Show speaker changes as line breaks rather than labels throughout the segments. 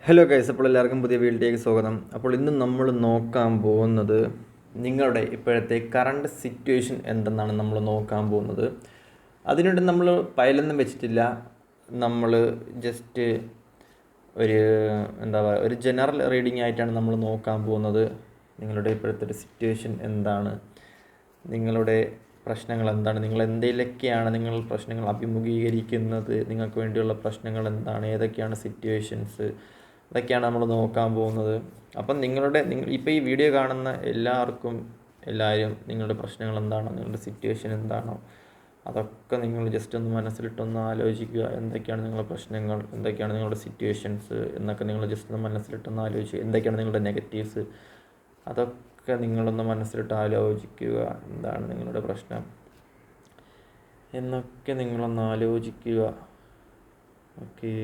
Hello guys, അപ്പോൾ എല്ലാവർക്കും പുതിയ വീഡിയോയിലേക്ക് സ്വാഗതം. അപ്പോൾ ഇന്ന് നമ്മൾ നോക്കാൻ പോകുന്നത് നിങ്ങളുടെ ഇപ്പോഴത്തെ കറണ്ട് സിറ്റുവേഷൻ എന്തെന്നാണ് നമ്മൾ നോക്കാൻ പോകുന്നത്. അതിനുവേണ്ടി നമ്മൾ ഫയലൊന്നും വെച്ചിട്ടില്ല. നമ്മൾ ജസ്റ്റ് ഒരു ഒരു ജനറൽ റീഡിംഗ് ആയിട്ടാണ് നമ്മൾ നോക്കാൻ പോകുന്നത്. നിങ്ങളുടെ ഇപ്പോഴത്തെ ഒരു സിറ്റുവേഷൻ എന്താണ്, നിങ്ങളുടെ പ്രശ്നങ്ങൾ എന്താണ്, നിങ്ങൾ എന്തിലൊക്കെയാണ് നിങ്ങൾ പ്രശ്നങ്ങൾ അഭിമുഖീകരിക്കുന്നത്, നിങ്ങൾക്ക് വേണ്ടിയുള്ള പ്രശ്നങ്ങൾ എന്താണ്, ഏതൊക്കെയാണ് സിറ്റുവേഷൻസ്, അതൊക്കെയാണ് നമ്മൾ നോക്കാൻ പോകുന്നത്. അപ്പം നിങ്ങൾ ഇപ്പോൾ ഈ വീഡിയോ കാണുന്ന എല്ലാവരും നിങ്ങളുടെ പ്രശ്നങ്ങൾ എന്താണോ, നിങ്ങളുടെ സിറ്റുവേഷൻ എന്താണോ, അതൊക്കെ നിങ്ങൾ ജസ്റ്റ് ഒന്ന് മനസ്സിലിട്ടൊന്ന് ആലോചിക്കുക. എന്തൊക്കെയാണ് നിങ്ങളുടെ പ്രശ്നങ്ങൾ, എന്തൊക്കെയാണ് നിങ്ങളുടെ സിറ്റുവേഷൻസ് എന്നൊക്കെ നിങ്ങൾ ജസ്റ്റ് ഒന്ന് മനസ്സിലിട്ടൊന്ന് ആലോചിക്കുക. എന്തൊക്കെയാണ് നിങ്ങളുടെ നെഗറ്റീവ്സ്, അതൊക്കെ നിങ്ങളൊന്ന് മനസ്സിലിട്ട് ആലോചിക്കുക. എന്താണ് നിങ്ങളുടെ പ്രശ്നം എന്നൊക്കെ നിങ്ങളൊന്ന് ആലോചിക്കുക. ഓക്കേ,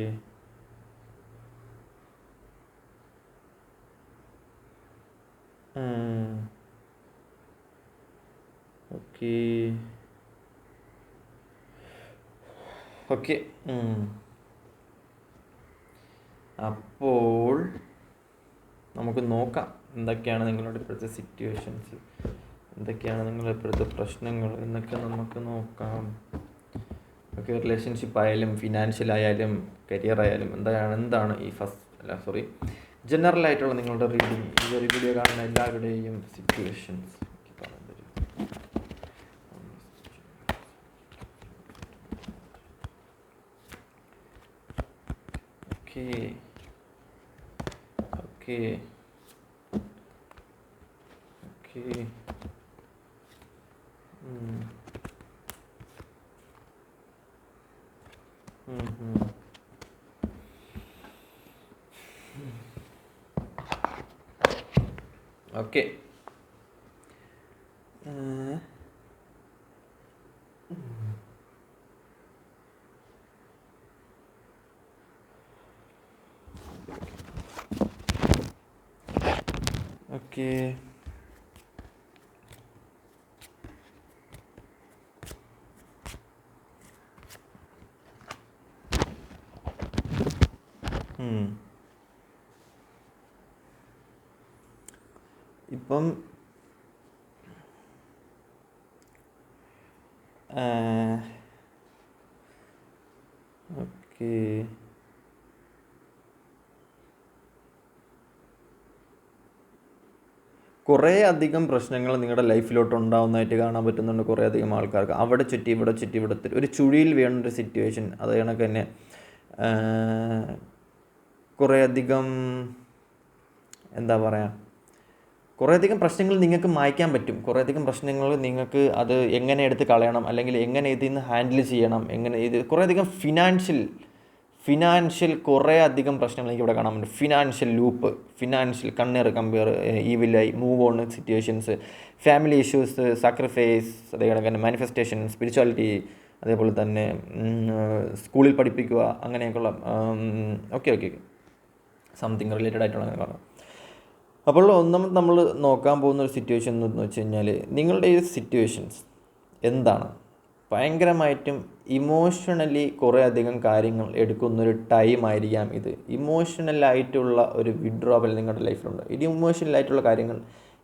ഓക്കേ ഓക്കെ അപ്പോൾ നമുക്ക് നോക്കാം എന്തൊക്കെയാണ് നിങ്ങളുടെ ഇപ്പോഴത്തെ സിറ്റുവേഷൻസ്, എന്തൊക്കെയാണ് നിങ്ങളുടെ ഇപ്പോഴത്തെ പ്രശ്നങ്ങൾ എന്നൊക്കെ നമുക്ക് നോക്കാം. ഓക്കെ, റിലേഷൻഷിപ്പ് ആയാലും ഫിനാൻഷ്യൽ ആയാലും കരിയർ ആയാലും എന്താണ് ഈ ജനറലായിട്ടുള്ള നിങ്ങളുടെ റീഡിങ്, ഈ ഒരു വീഡിയോ കാണുന്ന എല്ലാവരുടെയും situations okay okay okay okay okay ഇപ്പം ഓക്കെ കുറേ അധികം പ്രശ്നങ്ങൾ നിങ്ങളുടെ ലൈഫിലോട്ട് ഉണ്ടാവുന്നതായിട്ട് കാണാൻ പറ്റുന്നുണ്ട്. കുറേ അധികം ആൾക്കാർക്ക് അവിടെ ചുറ്റി ഇവിടെ ഒരു ചുഴിയിൽ വീണൊരു സിറ്റുവേഷൻ. അത് കണക്ക് തന്നെ കുറേ അധികം കുറേ അധികം പ്രശ്നങ്ങൾ നിങ്ങൾക്ക് മായ്ക്കാൻ പറ്റും. കുറേ അധികം പ്രശ്നങ്ങൾ നിങ്ങൾക്ക് അത് എങ്ങനെ എടുത്ത് കളയണം, അല്ലെങ്കിൽ എങ്ങനെ ഇതിൽ നിന്ന് ഹാൻഡിൽ ചെയ്യണം, കുറേ അധികം ഫിനാൻഷ്യൽ കുറേ അധികം പ്രശ്നങ്ങൾ എനിക്ക് ഇവിടെ കാണാൻ പറ്റും. ഫിനാൻഷ്യൽ കമ്പയർ ഈവിലായി move on situations, family issues, sacrifice, അതേപോലെ തന്നെ മാനിഫെസ്റ്റേഷൻ, സ്പിരിച്വാലിറ്റി, അതേപോലെ തന്നെ സ്കൂളിൽ പഠിപ്പിക്കുക, അങ്ങനെയൊക്കെയുള്ള ഓക്കെ സംതിങ് റിലേറ്റഡ് ആയിട്ടുള്ള കാണാം. അപ്പോൾ ഒന്നാമത് നമ്മൾ നോക്കാൻ പോകുന്ന ഒരു സിറ്റുവേഷൻ എന്ന് വെച്ച് കഴിഞ്ഞാൽ, നിങ്ങളുടെ ഈ സിറ്റുവേഷൻസ് എന്താണ്, ഭയങ്കരമായിട്ടും ഇമോഷണലി കുറേ അധികം കാര്യങ്ങൾ എടുക്കുന്നൊരു ടൈമായിരിക്കാം ഇത്. ഇമോഷണലായിട്ടുള്ള ഒരു വിഡ്രോവൽ നിങ്ങളുടെ ലൈഫിലുണ്ട്. ഇത് ഇമോഷണലായിട്ടുള്ള കാര്യങ്ങൾ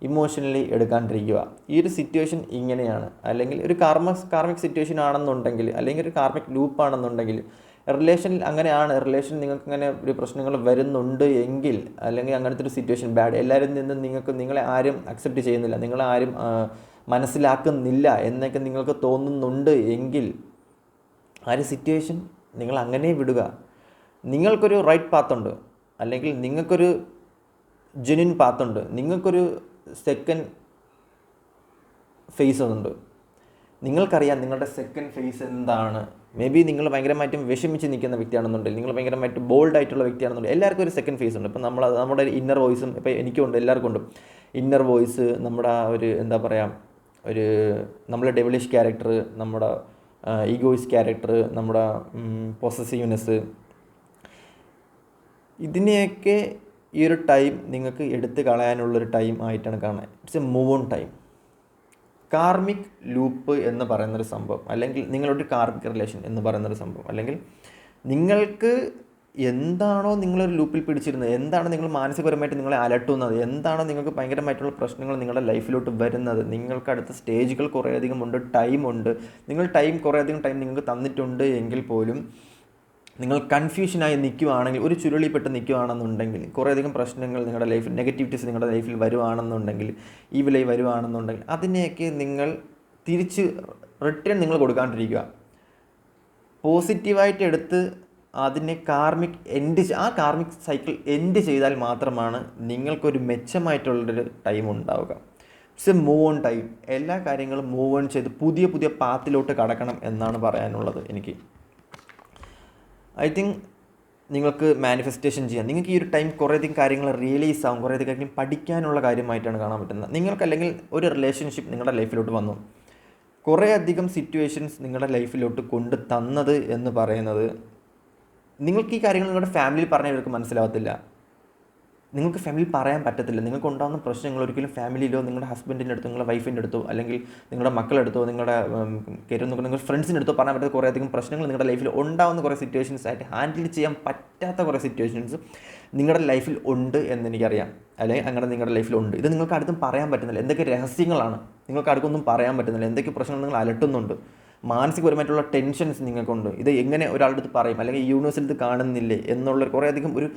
ഇമോഷണലി എടുക്കാണ്ടിരിക്കുക. ഈ ഒരു സിറ്റുവേഷൻ ഇങ്ങനെയാണ്, അല്ലെങ്കിൽ ഒരു കാർമിക് സിറ്റുവേഷൻ ആണെന്നുണ്ടെങ്കിൽ, അല്ലെങ്കിൽ ഒരു കാർമിക് ലൂപ്പാണെന്നുണ്ടെങ്കിൽ, റിലേഷനിൽ അങ്ങനെയാണ്, റിലേഷൻ നിങ്ങൾക്ക് അങ്ങനെ ഒരു പ്രശ്നങ്ങൾ വരുന്നുണ്ട് എങ്കിൽ, അല്ലെങ്കിൽ അങ്ങനത്തെ ഒരു സിറ്റുവേഷൻ ബാഡ്, എല്ലാവരിൽ നിന്നും നിങ്ങളെ ആരും അക്സെപ്റ്റ് ചെയ്യുന്നില്ല, നിങ്ങളെ ആരും മനസ്സിലാക്കുന്നില്ല എന്നൊക്കെ നിങ്ങൾക്ക് തോന്നുന്നുണ്ട് എങ്കിൽ, ആ ഒരു സിറ്റുവേഷൻ നിങ്ങൾ അങ്ങനെ വിടുക. നിങ്ങൾക്കൊരു റൈറ്റ് പാത്തുണ്ട്, അല്ലെങ്കിൽ നിങ്ങൾക്കൊരു ജെന്യൂൻ പാത്തുണ്ട്, നിങ്ങൾക്കൊരു സെക്കൻഡ് ഫേസ് ഉണ്ട്. നിങ്ങൾക്കറിയാം നിങ്ങളുടെ സെക്കൻഡ് ഫേസ് എന്താണ്. മേ ബി നിങ്ങൾ ഭയങ്കരമായിട്ടും വിഷമിച്ച് നിൽക്കുന്ന വ്യക്തിയാണെന്നുണ്ടെങ്കിൽ, നിങ്ങൾ ഭയങ്കരമായിട്ട് ബോൾഡായിട്ടുള്ള വ്യക്തിയാണെന്നുണ്ടെങ്കിൽ, എല്ലാവർക്കും ഒരു സെക്കൻഡ് ഫേസ് ഉണ്ട്. ഇപ്പം നമ്മുടെ ഇന്നർ വോയിസും ഇപ്പോൾ എനിക്കുണ്ട്, എല്ലാവർക്കും ഉണ്ട് ഇന്നർ വോയിസ്. നമ്മുടെ ഒരു നമ്മളെ ഡെവിളിഷ് ക്യാരക്ടർ, നമ്മുടെ ഈഗോയിസ് ക്യാരക്ടർ, നമ്മുടെ പൊസസീവ്നെസ്, ഇതിനെയൊക്കെ ഈ ഒരു ടൈം നിങ്ങൾക്ക് എടുത്ത് കളയാനുള്ളൊരു ടൈം ആയിട്ടാണ് കാണുന്നത്. It's A move on time. Karmic loop എന്ന് പറയുന്നൊരു സംഭവം, അല്ലെങ്കിൽ നിങ്ങളൊരു കാർമിക് റിലേഷൻ എന്ന് പറയുന്നൊരു സംഭവം, അല്ലെങ്കിൽ നിങ്ങൾക്ക് എന്താണോ നിങ്ങളൊരു ലൂപ്പിൽ പിടിച്ചിരുന്നത്, എന്താണ് നിങ്ങൾ മാനസികപരമായിട്ട് നിങ്ങളെ അലട്ടുന്നത്, എന്താണോ നിങ്ങൾക്ക് ഭയങ്കരമായിട്ടുള്ള പ്രശ്നങ്ങൾ നിങ്ങളുടെ ലൈഫിലോട്ട് വരുന്നത്, നിങ്ങൾക്ക് അടുത്ത സ്റ്റേജുകൾ കുറേയധികം ഉണ്ട്, ടൈമുണ്ട്, നിങ്ങൾ കുറേയധികം ടൈം നിങ്ങൾക്ക് തന്നിട്ടുണ്ട് എങ്കിൽ പോലും നിങ്ങൾ കൺഫ്യൂഷനായി നിൽക്കുകയാണെങ്കിൽ, ഒരു ചുരുളിപ്പെട്ട് നിൽക്കുകയാണെന്നുണ്ടെങ്കിൽ, കുറേയധികം പ്രശ്നങ്ങൾ നിങ്ങളുടെ ലൈഫിൽ, നെഗറ്റിവിറ്റീസ് നിങ്ങളുടെ ലൈഫിൽ വരുവാണെന്നുണ്ടെങ്കിൽ, ഈ വിലയിൽ വരുവാണെന്നുണ്ടെങ്കിൽ, അതിനെയൊക്കെ നിങ്ങൾ തിരിച്ച് റിട്ടേൺ നിങ്ങൾ കൊടുക്കാണ്ടിരിക്കുക. പോസിറ്റീവായിട്ട് എടുത്ത് അതിനെ കാർമിക് സൈക്കിൾ എൻഡ് ചെയ്താൽ മാത്രമാണ് നിങ്ങൾക്കൊരു മെച്ചമായിട്ടുള്ളൊരു ടൈം ഉണ്ടാവുക. It's A move on time. എല്ലാ കാര്യങ്ങളും മൂവ് ഓൺ ചെയ്ത് പുതിയ പുതിയ പാത്തിലോട്ട് കടക്കണം എന്നാണ് പറയാനുള്ളത് എനിക്ക്. ഐ തിങ്ക് നിങ്ങൾക്ക് മാനിഫെസ്റ്റേഷൻ ചെയ്യാം. നിങ്ങൾക്ക് ഈ ഒരു ടൈം കുറേയധികം കാര്യങ്ങൾ റിയലൈസ് ആവും, കുറേയധികം കാര്യം പഠിക്കാനുള്ള കാര്യമായിട്ടാണ് കാണാൻ പറ്റുന്നത്. നിങ്ങൾക്കല്ലെങ്കിൽ ഒരു റിലേഷൻഷിപ്പ് നിങ്ങളുടെ ലൈഫിലോട്ട് വന്നു, കുറേയധികം സിറ്റുവേഷൻസ് നിങ്ങളുടെ ലൈഫിലോട്ട് കൊണ്ട് തന്നത് എന്ന് പറയുന്നത്, നിങ്ങൾക്ക് ഈ കാര്യങ്ങൾ നിങ്ങളുടെ ഫാമിലിയിൽ പറഞ്ഞാൽ ഇവർക്ക് മനസ്സിലാവത്തില്ല. നിങ്ങൾക്ക് ഫാമിലി പറയാൻ പറ്റത്തില്ല. നിങ്ങൾക്ക് ഉണ്ടാകുന്ന പ്രശ്നങ്ങൾ ഒരിക്കലും ഫാമിലിയിലോ നിങ്ങളുടെ ഹസ്ബൻഡിൻ്റെ അടുത്തോ നിങ്ങളുടെ വൈഫിൻ്റെ അടുത്തോ അല്ലെങ്കിൽ നിങ്ങളുടെ മക്കളെടുത്തോ നിങ്ങളുടെ നിങ്ങളുടെ ഫ്രണ്ട്സിൻ്റെ അടുത്തോ പറയാൻ പറ്റാത്ത കുറേയധികം പ്രശ്നങ്ങൾ നിങ്ങളുടെ ലൈഫിൽ ഉണ്ടാകുന്ന കുറേ സിറ്റുവേഷൻസ് ആയിട്ട് ഹാൻഡിൽ ചെയ്യാൻ പറ്റാത്ത കുറേ സിറ്റുവേഷൻസ് നിങ്ങളുടെ ലൈഫിൽ ഉണ്ട് എന്നെനിക്കറിയാം, അല്ലെങ്കിൽ അങ്ങനെ നിങ്ങളുടെ ലൈഫിലുണ്ട്. ഇത് നിങ്ങൾക്ക് അടുത്തും പറയാൻ പറ്റുന്നില്ല. എന്തൊക്കെ രഹസ്യങ്ങളാണ് നിങ്ങൾക്ക് അടുത്തൊന്നും പറയാൻ പറ്റുന്നില്ല, എന്തൊക്കെ പ്രശ്നങ്ങൾ നിങ്ങൾ അലട്ടുന്നുണ്ട്, മാനസികപരമായിട്ടുള്ള ടെൻഷൻസ് നിങ്ങൾക്കുണ്ട്. ഇത് എങ്ങനെ ഒരാളുടെ അടുത്ത് പറയും, അല്ലെങ്കിൽ യൂണിവേഴ്സിൽ ഇത് കാണുന്നില്ലേ എന്നുള്ള കുറേയധികം ഒരു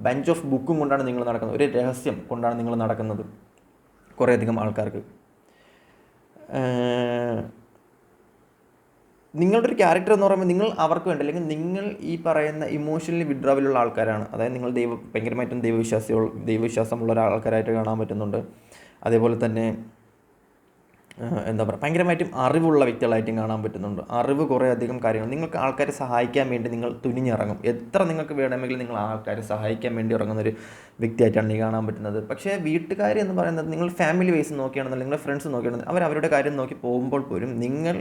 ബഞ്ച് ഓഫ് ബുക്കും കൊണ്ടാണ് നിങ്ങൾ നടക്കുന്നത്, ഒരു രഹസ്യം കൊണ്ടാണ് നിങ്ങൾ നടക്കുന്നത്. കുറേയധികം ആൾക്കാർക്ക് നിങ്ങളുടെ ഒരു ക്യാരക്ടർ എന്ന് പറയുമ്പോൾ നിങ്ങൾ അവർക്ക് വേണ്ടി, അല്ലെങ്കിൽ നിങ്ങൾ ഈ പറയുന്ന ഇമോഷണലി വിഡ്രോവലുള്ള ആൾക്കാരാണ്. അതായത് നിങ്ങൾ ഭയങ്കരമായിട്ടും ദൈവവിശ്വാസമുള്ള ഒരാൾക്കാരായിട്ട് കാണാൻ പറ്റുന്നുണ്ട്. അതേപോലെ തന്നെ എന്താ പറയുക, ഭയങ്കരമായിട്ടും അറിവുള്ള വ്യക്തികളായിട്ടും കാണാൻ പറ്റുന്നുണ്ട്. അറിവ് കുറേ അധികം കാര്യങ്ങൾ നിങ്ങൾക്ക് ആൾക്കാരെ സഹായിക്കാൻ വേണ്ടി നിങ്ങൾ തുനിഞ്ഞിറങ്ങും. എത്ര നിങ്ങൾക്ക് വേണമെങ്കിൽ നിങ്ങൾ ആൾക്കാരെ സഹായിക്കാൻ വേണ്ടി ഇറങ്ങുന്നൊരു വ്യക്തിയായിട്ടാണ് നീ കാണാൻ പറ്റുന്നത്. പക്ഷേ വീട്ടുകാർ എന്ന് പറയുന്നത്, നിങ്ങൾ ഫാമിലി വൈസ് നോക്കുകയാണെന്നുണ്ടെങ്കിൽ, നിങ്ങളുടെ ഫ്രണ്ട്സ് നോക്കുകയാണെന്നുണ്ടെങ്കിൽ അവരുടെ കാര്യം നോക്കി പോകുമ്പോൾ പോലും നിങ്ങൾ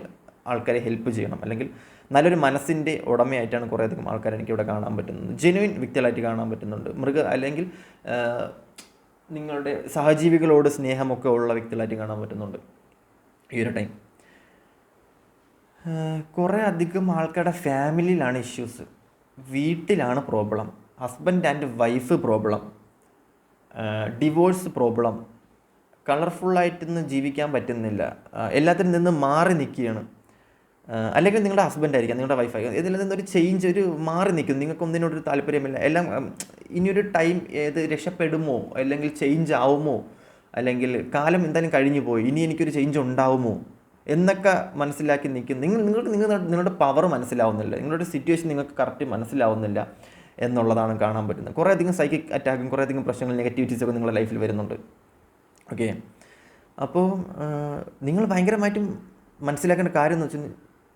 ആൾക്കാരെ ഹെൽപ്പ് ചെയ്യണം, അല്ലെങ്കിൽ നല്ലൊരു മനസ്സിൻ്റെ ഉടമയായിട്ടാണ് കുറേയധികം ആൾക്കാരെ എനിക്കിവിടെ കാണാൻ പറ്റുന്നത്. ജെനുവിൻ വ്യക്തികളായിട്ട് കാണാൻ പറ്റുന്നുണ്ട്. അല്ലെങ്കിൽ നിങ്ങളുടെ സഹജീവികളോട് സ്നേഹമൊക്കെ ഉള്ള വ്യക്തികളായിട്ട് കാണാൻ പറ്റുന്നുണ്ട് ഈ ഒരു ടൈം. കുറേ അധികം ആൾക്കാരുടെ ഫാമിലിയിലാണ് ഇഷ്യൂസ്, വീട്ടിലാണ് problem, husband and wife problem, divorce problem, കളർഫുള്ളായിട്ടൊന്നും ജീവിക്കാൻ പറ്റുന്നില്ല, എല്ലാത്തിനും നിന്ന് മാറി നിൽക്കുകയാണ്. അല്ലെങ്കിൽ നിങ്ങളുടെ ഹസ്ബൻഡ് ആയിരിക്കാം, നിങ്ങളുടെ വൈഫായിരിക്കാം, ഇതിൽ നിന്നൊരു ചേഞ്ച്, ഒരു മാറി നിൽക്കും, നിങ്ങൾക്കൊന്നിനോടൊരു താല്പര്യമില്ല, എല്ലാം ഇനിയൊരു ടൈം ഏത് രക്ഷപ്പെടുമോ, അല്ലെങ്കിൽ ചേഞ്ച് ആവുമോ, അല്ലെങ്കിൽ കാലം എന്തായാലും കഴിഞ്ഞു പോയി, ഇനി എനിക്കൊരു ചേഞ്ച് ഉണ്ടാവുമോ എന്നൊക്കെ മനസ്സിലാക്കി നിൽക്കും. നിങ്ങളുടെ പവർ മനസ്സിലാവുന്നില്ല, നിങ്ങളുടെ സിറ്റുവേഷൻ നിങ്ങൾക്ക് കറക്റ്റ് മനസ്സിലാവുന്നില്ല എന്നുള്ളതാണ് കാണാൻ പറ്റുന്നത്. കുറേയധികം സൈക്കിക് അറ്റാക്കും കുറേയധികം പ്രശ്നങ്ങൾ, നെഗറ്റിവിറ്റീസൊക്കെ നിങ്ങളുടെ ലൈഫിൽ വരുന്നുണ്ട്. ഓക്കെ, അപ്പോൾ നിങ്ങൾ ഭയങ്കരമായിട്ടും മനസ്സിലാക്കേണ്ട കാര്യം എന്ന് വെച്ചാൽ,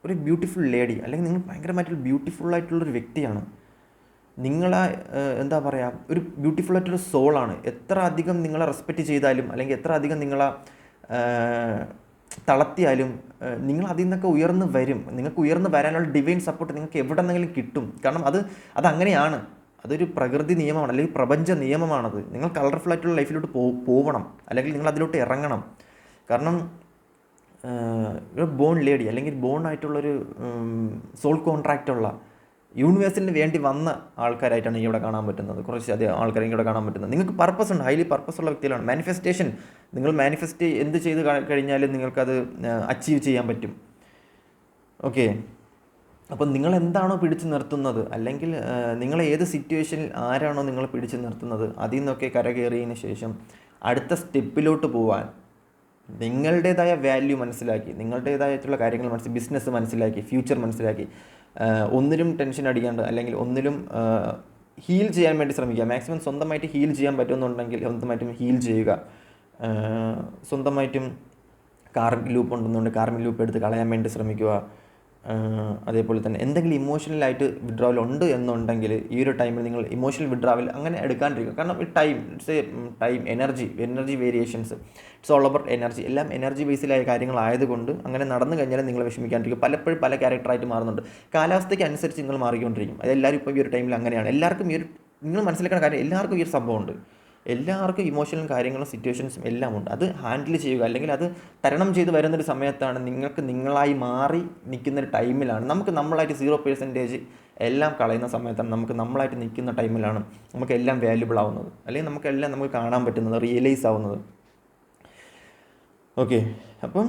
ഒരു ബ്യൂട്ടിഫുൾ ലേഡി, അല്ലെങ്കിൽ നിങ്ങൾ ഭയങ്കരമായിട്ടുള്ള ബ്യൂട്ടിഫുള്ളായിട്ടുള്ളൊരു വ്യക്തിയാണ്. നിങ്ങളെ എന്താ പറയുക, ഒരു ബ്യൂട്ടിഫുള്ളായിട്ടൊരു സോളാണ്. എത്ര അധികം നിങ്ങളെ റെസ്പെക്റ്റ് ചെയ്താലും, അല്ലെങ്കിൽ എത്ര അധികം നിങ്ങളെ തളർത്തിയാലും നിങ്ങൾ അതിൽ നിന്നൊക്കെ ഉയർന്ന് വരും. നിങ്ങൾക്ക് ഉയർന്ന് വരാനുള്ള ഡിവൈൻ സപ്പോർട്ട് നിങ്ങൾക്ക് എവിടെ നിന്നെങ്കിലും കിട്ടും. കാരണം അതങ്ങനെയാണ്, അതൊരു പ്രകൃതി നിയമമാണ്, അല്ലെങ്കിൽ പ്രപഞ്ച നിയമമാണത്. നിങ്ങൾ കളർഫുള്ളായിട്ടുള്ള ലൈഫിലോട്ട് പോവണം, അല്ലെങ്കിൽ നിങ്ങൾ അതിലോട്ട് ഇറങ്ങണം. കാരണം ഒരു ബോൺ ലേഡി, അല്ലെങ്കിൽ ബോൺ ആയിട്ടുള്ളൊരു സോൾ കോൺട്രാക്റ്റുള്ള യൂണിവേഴ്സിന് വേണ്ടി വന്ന ആൾക്കാരായിട്ടാണ് ഇവിടെ കാണാൻ പറ്റുന്നത്. കുറച്ച് അധികം ആൾക്കാരെ ഇവിടെ കാണാൻ പറ്റുന്നത്. നിങ്ങൾക്ക് പർപ്പസ് ഉണ്ട്, ഹൈലി പർപ്പസുള്ള വ്യക്തികളാണ്. മാനിഫെസ്റ്റേഷൻ, നിങ്ങൾ മാനിഫെസ്റ്റ് എന്ത് ചെയ്ത് കഴിഞ്ഞാലും നിങ്ങൾക്കത് അച്ചീവ് ചെയ്യാൻ പറ്റും. ഓക്കെ, അപ്പം നിങ്ങൾ എന്താണോ പിടിച്ചു നിർത്തുന്നത്, അല്ലെങ്കിൽ നിങ്ങൾ ഏത് സിറ്റുവേഷനിൽ ആരാണോ നിങ്ങൾ പിടിച്ചു നിർത്തുന്നത്, അതിൽ നിന്നൊക്കെ കരകയറിയതിന് ശേഷം അടുത്ത സ്റ്റെപ്പിലോട്ട് പോകാൻ നിങ്ങളുടേതായ വാല്യൂ മനസ്സിലാക്കി, നിങ്ങളുടേതായിട്ടുള്ള കാര്യങ്ങൾ ബിസിനസ് മനസ്സിലാക്കി, ഫ്യൂച്ചർ മനസ്സിലാക്കി, ഒന്നിലും ടെൻഷൻ അടിക്കാണ്ട്, അല്ലെങ്കിൽ ഒന്നിലും ഹീൽ ചെയ്യാൻ വേണ്ടി ശ്രമിക്കുക. മാക്സിമം സ്വന്തമായിട്ട് ഹീൽ ചെയ്യാൻ പറ്റുമെന്നുണ്ടെങ്കിൽ സ്വന്തമായിട്ടും ഹീൽ ചെയ്യുക. സ്വന്തമായിട്ടും കാർമിക് ലൂപ്പ് ഉണ്ടെന്നുണ്ടെങ്കിൽ കാർമിക് ലൂപ്പ് എടുത്ത് കളയാൻ വേണ്ടി ശ്രമിക്കുക. അതേപോലെ തന്നെ എന്തെങ്കിലും ഇമോഷണലായിട്ട് വിഡ്രോവൽ ഉണ്ട് എന്നുണ്ടെങ്കിൽ ഈ ഒരു ടൈമിൽ നിങ്ങൾ ഇമോഷണൽ വിഡ്രോവൽ അങ്ങനെ എടുക്കാണ്ടിരിക്കുക. കാരണം time energy variations, it's all about energy. എല്ലാം എനർജി ബേസിലായ കാര്യങ്ങളായതുകൊണ്ട് അങ്ങനെ നടന്നു കഴിഞ്ഞാൽ നിങ്ങൾ വിഷമിക്കാണ്ടിരിക്കുക. പലപ്പോഴും പല ക്യാരക്ടറായിട്ട് മാറുന്നുണ്ട്. കാലാവസ്ഥയ്ക്ക് അനുസരിച്ച് നിങ്ങൾ മാറിക്കൊണ്ടിരിക്കും. അതെല്ലാവരും ഇപ്പോൾ ഈ ഒരു ടൈമിൽ അങ്ങനെയാണ്. എല്ലാവർക്കും നിങ്ങൾ മനസ്സിലാക്കുന്ന കാര്യം, എല്ലാവർക്കും ഈ ഒരു സംഭവമുണ്ട്. എല്ലാവർക്കും ഇമോഷണൽ കാര്യങ്ങളും സിറ്റുവേഷൻസും എല്ലാം ഉണ്ട്. അത് ഹാൻഡിൽ ചെയ്യുക, അല്ലെങ്കിൽ അത് തരണം ചെയ്ത് വരുന്നൊരു സമയത്താണ് നിങ്ങൾക്ക് നിങ്ങളായി മാറി നിൽക്കുന്നൊരു ടൈമിലാണ് നമുക്ക് നമ്മളായിട്ട് 0% എല്ലാം കളയുന്ന സമയത്താണ് നമുക്ക് നമ്മളായിട്ട് നിൽക്കുന്ന ടൈമിലാണ് നമുക്കെല്ലാം വാല്യുബിൾ ആവുന്നത്, അല്ലെങ്കിൽ നമുക്കെല്ലാം നമുക്ക് കാണാൻ പറ്റുന്നത്, റിയലൈസ് ആവുന്നത്. ഓക്കെ, അപ്പം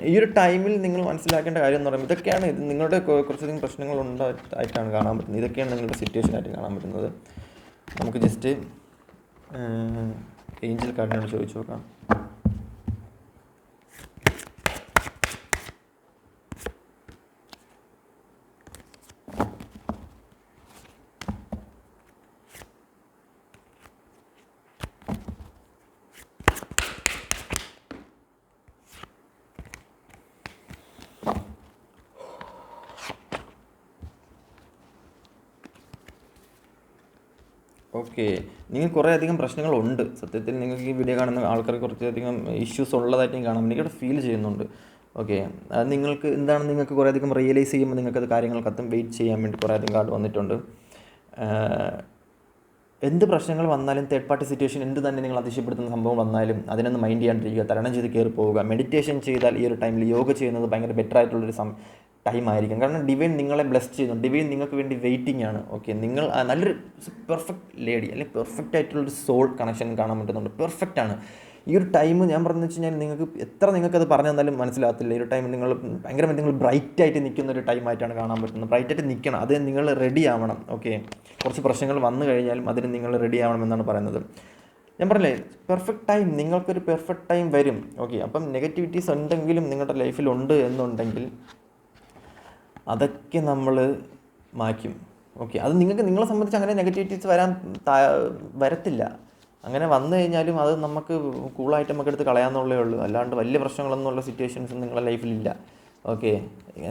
ഈ ഒരു ടൈമിൽ നിങ്ങൾ മനസ്സിലാക്കേണ്ട കാര്യം എന്ന് പറയുമ്പോൾ ഇതൊക്കെയാണ്, ഇത് നിങ്ങളുടെ കുറച്ചധികം പ്രശ്നങ്ങൾ ഉണ്ടായിട്ടാണ് കാണാൻ പറ്റുന്നത്. ഇതൊക്കെയാണ് നിങ്ങളുടെ സിറ്റുവേഷനായിട്ട് കാണാൻ പറ്റുന്നത്. നമുക്ക് ജസ്റ്റ് ഏഞ്ചൽ കാർഡിനോട് ചോദിച്ചു നോക്കാം. ഓക്കെ, നിങ്ങൾക്ക് കുറേ അധികം പ്രശ്നങ്ങളുണ്ട്. സത്യത്തിൽ നിങ്ങൾക്ക് ഈ വീഡിയോ കാണുന്ന ആൾക്കാർക്ക് കുറച്ചധികം ഇഷ്യൂസ് ഉള്ളതായിട്ടും കാണാം, എനിക്കത് ഫീൽ ചെയ്യുന്നുണ്ട്. ഓക്കെ, അത് നിങ്ങൾക്ക് എന്താണ്, നിങ്ങൾക്ക് കുറേ അധികം റിയലൈസ് ചെയ്യുമ്പോൾ നിങ്ങൾക്കത് കാര്യങ്ങൾക്കത്തും വെയിറ്റ് ചെയ്യാൻ വേണ്ടി കുറേ അധികം കാർഡ് വന്നിട്ടുണ്ട്. എന്ത് പ്രശ്നങ്ങൾ വന്നാലും, തേർഡ് പാർട്ടി സിറ്റുവേഷൻ എന്ത് തന്നെ നിങ്ങൾ അതിശയപ്പെടുത്തുന്ന സംഭവം വന്നാലും അതിനൊന്ന് മൈൻഡ് ചെയ്യാണ്ടിരിക്കുക, തരണം ചെയ്ത് കയറി പോവുക. മെഡിറ്റേഷൻ ചെയ്താൽ ഈ ഒരു ടൈമിൽ യോഗ ചെയ്യുന്നത് ഭയങ്കര ബെറ്റർ ആയിട്ടുള്ളൊരു ടൈം ആയിരിക്കും. കാരണം ഡിവൈൻ നിങ്ങളെ ബ്ലെസ് ചെയ്യുന്നു, ഡിവൈൻ നിങ്ങൾക്ക് വേണ്ടി വെയിറ്റിംഗ് ആണ്. ഓക്കെ, നിങ്ങൾ നല്ലൊരു പെർഫെക്റ്റ് ലേഡി അല്ലെങ്കിൽ പെർഫെക്റ്റ് ആയിട്ടുള്ളൊരു സോൾ കണക്ഷൻ കാണാൻ പറ്റുന്നുണ്ട്. പെർഫെക്റ്റ് ആണ് ഈ ഒരു ടൈം. ഞാൻ പറഞ്ഞു വെച്ച് കഴിഞ്ഞാൽ നിങ്ങൾക്ക് എത്ര നിങ്ങൾക്കത് പറഞ്ഞു തന്നാലും മനസ്സിലാകത്തില്ല. ഈ ഒരു ടൈം നിങ്ങൾ ഭയങ്കരമായി നിങ്ങൾ ബ്രൈറ്റായിട്ട് നിൽക്കുന്ന ഒരു ടൈമായിട്ടാണ് കാണാൻ പറ്റുന്നത്. ബ്രൈറ്റായിട്ട് നിൽക്കണം, അത് നിങ്ങൾ റെഡി ആവണം. ഓക്കെ, കുറച്ച് പ്രശ്നങ്ങൾ വന്നു കഴിഞ്ഞാലും അതിന് നിങ്ങൾ റെഡി ആവണം എന്നാണ് പറയുന്നത്. ഞാൻ പറഞ്ഞില്ലേ, പെർഫെക്റ്റ് ടൈം, നിങ്ങൾക്കൊരു പെർഫെക്റ്റ് ടൈം വരും. ഓക്കെ, അപ്പം നെഗറ്റിവിറ്റീസ് ഉണ്ടെങ്കിലും നിങ്ങളുടെ ലൈഫിലുണ്ട് എന്നുണ്ടെങ്കിൽ അതൊക്കെ നമ്മൾ മാറ്റും. ഓക്കെ, അത് നിങ്ങളെ സംബന്ധിച്ച് അങ്ങനെ നെഗറ്റിവിറ്റീസ് വരത്തില്ല. അങ്ങനെ വന്നു കഴിഞ്ഞാലും അത് നമുക്ക് കൂളായിട്ട് നമുക്ക് എടുത്ത് കളയാമെന്നുള്ളേ ഉള്ളൂ. അല്ലാണ്ട് വലിയ പ്രശ്നങ്ങളൊന്നുമുള്ള സിറ്റുവേഷൻസ് നിങ്ങളുടെ ലൈഫിലില്ല. ഓക്കെ,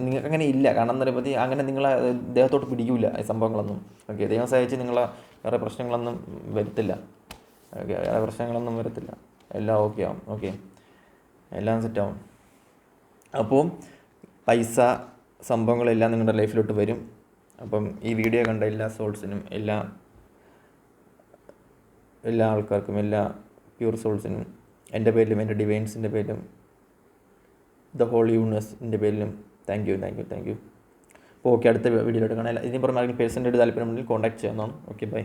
നിങ്ങൾക്ക് അങ്ങനെ ഇല്ല. കാരണം എന്താ പറയുക, അങ്ങനെ നിങ്ങളെ ദേഹത്തോട്ട് പിടിക്കില്ല ഈ സംഭവങ്ങളൊന്നും. ഓക്കെ, ദൈവം സഹായിച്ച് നിങ്ങളെ വേറെ പ്രശ്നങ്ങളൊന്നും വരത്തില്ല. ഓക്കെ, വേറെ പ്രശ്നങ്ങളൊന്നും വരത്തില്ല, എല്ലാം ഓക്കെ ആവും. ഓക്കെ, എല്ലാം സെറ്റാവും. അപ്പോൾ പൈസ സംഭവങ്ങളെല്ലാം നിങ്ങളുടെ ലൈഫിലോട്ട് വരും. അപ്പം ഈ വീഡിയോ കണ്ട എല്ലാ സോൾസിനും, എല്ലാ ആൾക്കാർക്കും, എല്ലാ പ്യൂർ സോൾസിനും എൻ്റെ പേരിലും എൻ്റെ ഡിവൈൻസിൻ്റെ പേരിലും ദ ഹോൾ യൂണിവേഴ്സിൻ്റെ പേരിലും താങ്ക് യു. അപ്പോൾ ഓക്കെ, അടുത്ത വീഡിയോയിലോട്ട് കാണാം. ഇതിന് പുറമെ പേഴ്സൻ്റെ താല്പര്യമുണ്ടെങ്കിൽ കോൺടാക്ട് ചെയ്യാവുന്നതാണ്. Okay, by.